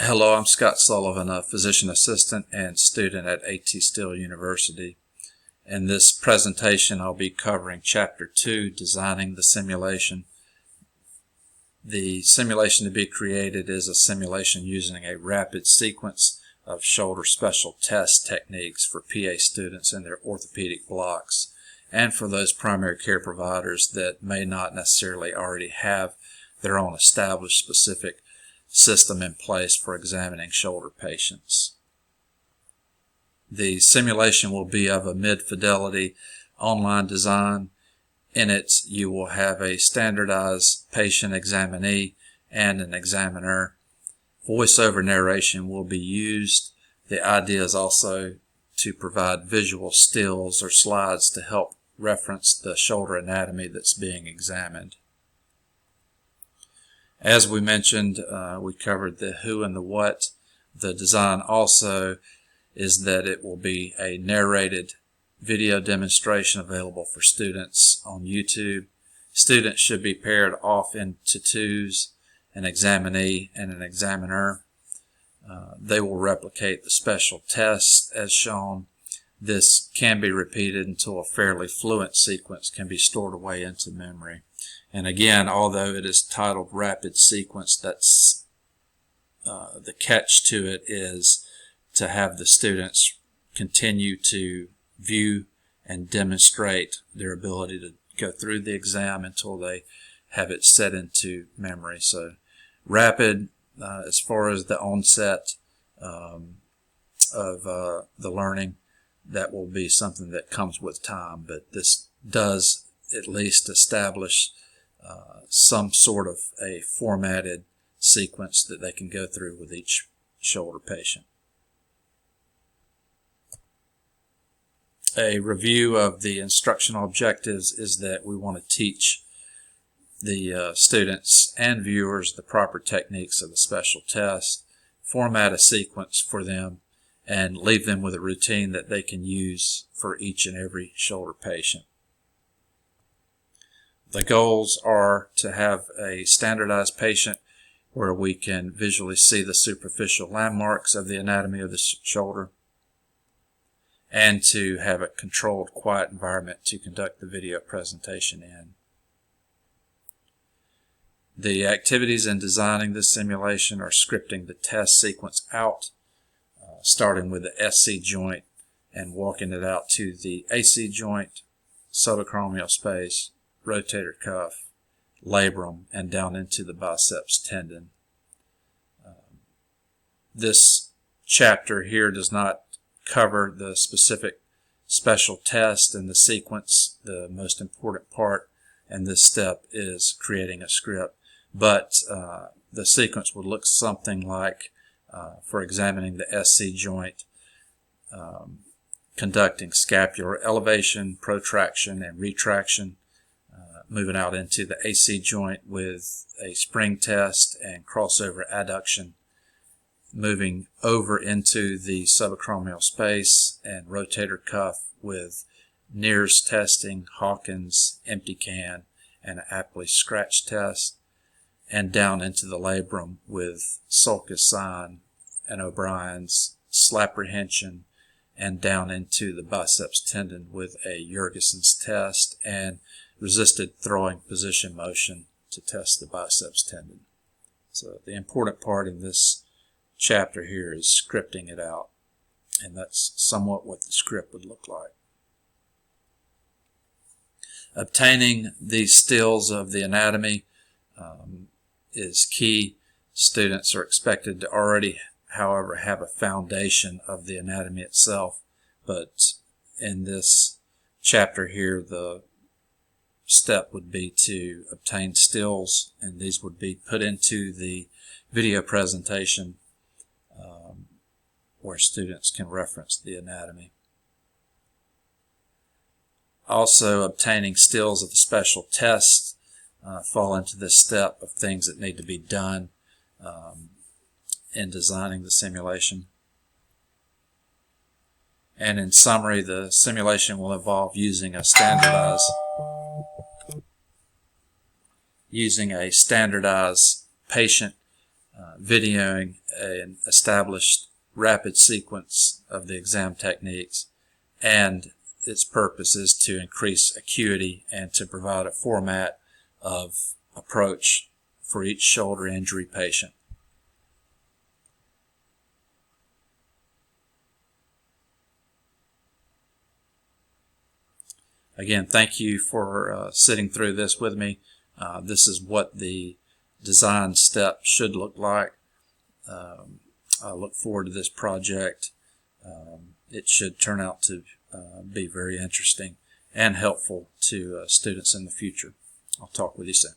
Hello, I'm Scott Sullivan, a physician assistant and student at A.T. Still University. In this presentation, I'll be covering Chapter 2, Designing the Simulation. The simulation to be created is a simulation using a rapid sequence of shoulder special test techniques for PA students in their orthopedic blocks and for those primary care providers that may not necessarily already have their own established specific system in place for examining shoulder patients. The simulation will be of a mid-fidelity online design. In it, you will have a standardized patient examinee and an examiner. Voiceover narration will be used. The idea is also to provide visual stills or slides to help reference the shoulder anatomy that's being examined. As we mentioned, we covered the who and the what. The design also is that it will be a narrated video demonstration available for students on YouTube. Students should be paired off into twos, an examinee and an examiner. They will replicate the special tests as shown. This can be repeated until a fairly fluent sequence can be stored away into memory. And again, although it is titled Rapid Sequence, that's the catch to it is to have the students continue to view and demonstrate their ability to go through the exam until they have it set into memory. So rapid as far as the onset of the learning, that will be something that comes with time, but this does at least establish some sort of a formatted sequence that they can go through with each shoulder patient. A review of the instructional objectives is that we want to teach the students and viewers the proper techniques of the special test, format a sequence for them, and leave them with a routine that they can use for each and every shoulder patient. The goals are to have a standardized patient where we can visually see the superficial landmarks of the anatomy of the shoulder, and to have a controlled, quiet environment to conduct the video presentation in. The activities in designing this simulation are scripting the test sequence out, starting with the SC joint and walking it out to the AC joint, subacromial space, rotator cuff, labrum, and down into the biceps tendon. This chapter here does not cover the specific special test and the sequence. The most important part in this step is creating a script, but the sequence would look something like, for examining the SC joint, conducting scapular elevation, protraction, and retraction, moving out into the AC joint with a spring test and crossover adduction, moving over into the subacromial space and rotator cuff with NIRS testing, Hawkins, empty can, and an Apley scratch test, and down into the labrum with sulcus sign and O'Brien's slapprehension, and down into the biceps tendon with a Jurgensen's test and resisted throwing position motion to test the biceps tendon. So the important part in this chapter here is scripting it out, and that's somewhat what the script would look like. Obtaining these stills of the anatomy is key. Students are expected to already, however, have a foundation of the anatomy itself, but in this chapter here, the step would be to obtain stills, and these would be put into the video presentation where students can reference the anatomy. Also, obtaining stills of the special tests fall into this step of things that need to be done in designing the simulation. And in summary, the simulation will involve using a standardized patient videoing an established rapid sequence of the exam techniques, and its purpose is to increase acuity and to provide a format of approach for each shoulder injury patient. Again, thank you for sitting through this with me. This is what the design step should look like. I look forward to this project. It should turn out to be very interesting and helpful to students in the future. I'll talk with you soon.